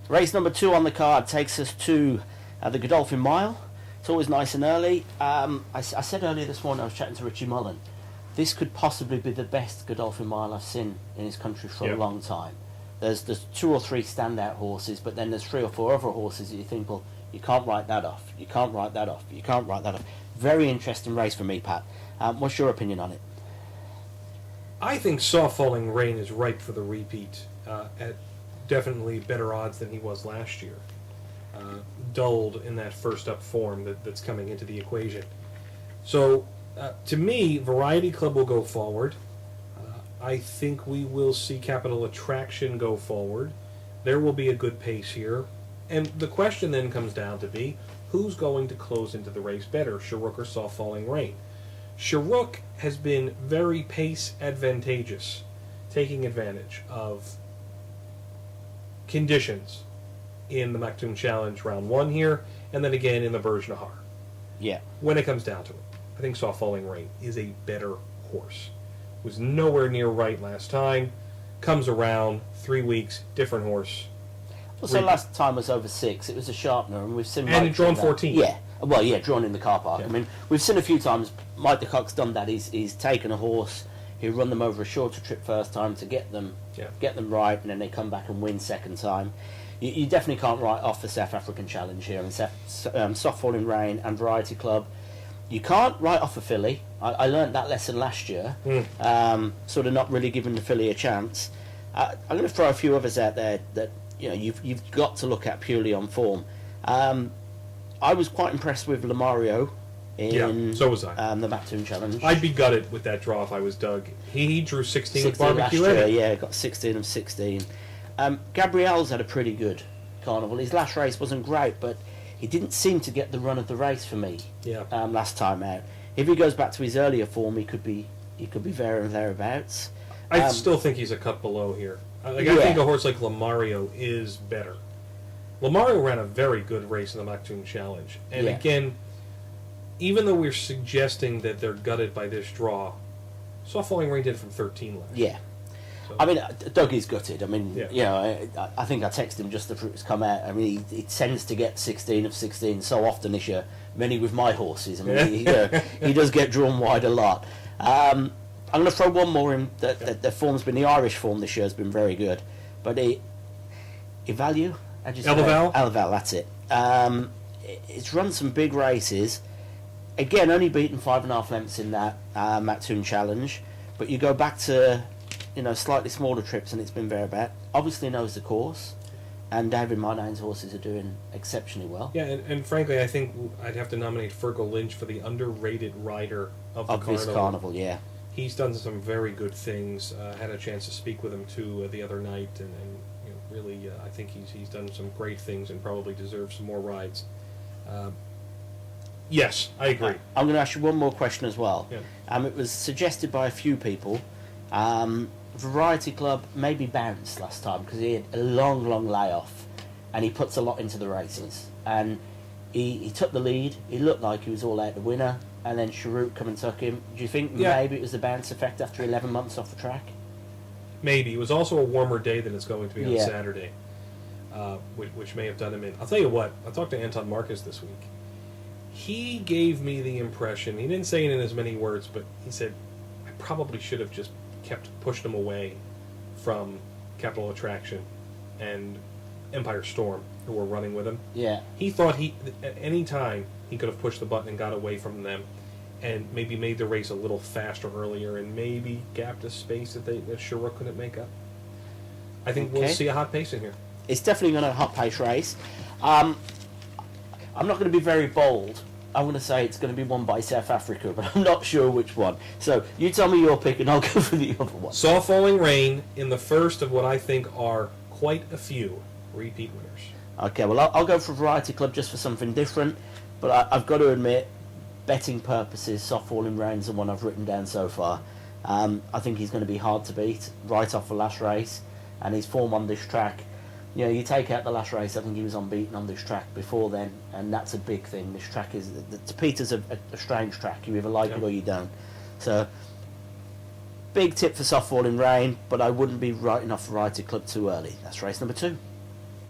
Race number 2 on the card takes us to the Godolphin Mile. It's always nice and early. I said earlier this morning, I was chatting to Richie Mullen. This could possibly be the best Godolphin Mile I've seen in this country for a long time. There's 2 or 3 standout horses, but then there's 3 or 4 other horses that you think, well, you can't write that off. You can't write that off. You can't write that off. Very interesting race for me, Pat. What's your opinion on it? I think Soft Falling Rain is ripe for the repeat at definitely better odds than he was last year. Dulled in that first up form that's coming into the equation. So, to me, Variety Club will go forward. I think we will see Capital Attraction go forward. There will be a good pace here. And the question then comes down to be, who's going to close into the race better, Sharuk or Soft Falling Rain? Sharuk has been very pace advantageous, taking advantage of conditions in the Maktoum Challenge round 1 here, and then again in the Berge Nahar. Yeah. When it comes down to it, I think Soft Falling Rain is a better horse. Was nowhere near right last time. Comes around, 3 weeks, different horse. Well, so last time was over 6. It was a sharpener, and we've seen... And drawn 14. Yeah. Well, yeah, drawn in the car park. Yeah. I mean, we've seen a few times Mike de Kock's done that. He's taken a horse, he'll run them over a shorter trip first time to get them right, and then they come back and win second time. You definitely can't write off the South African Challenge here, and Soft Falling Rain and Variety Club. You can't write off a filly. I learned that lesson last year. Sort of not really giving the filly a chance. I'm going to throw a few others out there that you've got to look at purely on form. I was quite impressed with Lamario in so was I. The Maktoum Challenge. I'd be gutted with that draw if I was Doug. He drew 16 with 16 Barbecue last year, in it. yeah, got 16 of 16. Gabriel's had a pretty good carnival. His last race wasn't great, but he didn't seem to get the run of the race for me last time out. If he goes back to his earlier form, he could be there and thereabouts. I still think he's a cut below here. I think a horse like Lamario is better. Lamario ran a very good race in the Maktoum Challenge. And again, even though we're suggesting that they're gutted by this draw, Soft Falling Rain did from 13 last. Yeah. So. I mean, Doug is gutted. I mean, I think I texted him just after it's come out. I mean, he tends to get 16 of 16 so often this year, many with my horses. I mean, he does get drawn wide a lot. I'm going to throw one more in. The form's been, the Irish form this year has been very good. But Evalue? Elvaval, that's it. It's run some big races. Again, only beaten 5.5 lengths in that Maktoum Challenge. But you go back to slightly smaller trips and it's been very bad. Obviously knows the course. And David Marnine's horses are doing exceptionally well. Yeah, and frankly, I think I'd have to nominate Fergal Lynch for the underrated rider of the this carnival, yeah. He's done some very good things. Had a chance to speak with him too the other night, and really, I think he's done some great things and probably deserves some more rides. Yes, I agree. I'm going to ask you one more question as well. Yeah. It was suggested by a few people. Variety Club maybe bounced last time because he had a long layoff, and he puts a lot into the races. And he took the lead. He looked like he was all out the winner, and then Sharuk come and took him. Do you think maybe it was the bounce effect after 11 months off the track? Maybe. It was also a warmer day than it's going to be on Saturday, which may have done him in. I'll tell you what, I talked to Anton Marcus this week. He gave me the impression, he didn't say it in as many words, but he said, I probably should have just pushed him away from Capital Attraction and Empire Storm, who were running with him. Yeah. He thought at any time he could have pushed the button and got away from them, and maybe made the race a little faster earlier, and maybe gapped a space that Sharuk couldn't make up. I think we'll see a hot pace in here. It's definitely going to be a hot pace race. I'm not going to be very bold. I'm going to say it's going to be won by South Africa, but I'm not sure which one. So you tell me your pick, and I'll go for the other one. Soft Falling Rain in the first of what I think are quite a few repeat winners. Okay, well, I'll go for Variety Club just for something different, but I've got to admit, betting purposes, Soft Falling Rain's the one I've written down so far. I think he's going to be hard to beat right off the last race, and his form on this track. You take out the last race, I think he was unbeaten on this track before then, and that's a big thing. This track is... The Peter's a strange track. You either like it or you don't. So, big tip for Soft Falling Rain, but I wouldn't be writing off Variety Club too early. That's race number 2.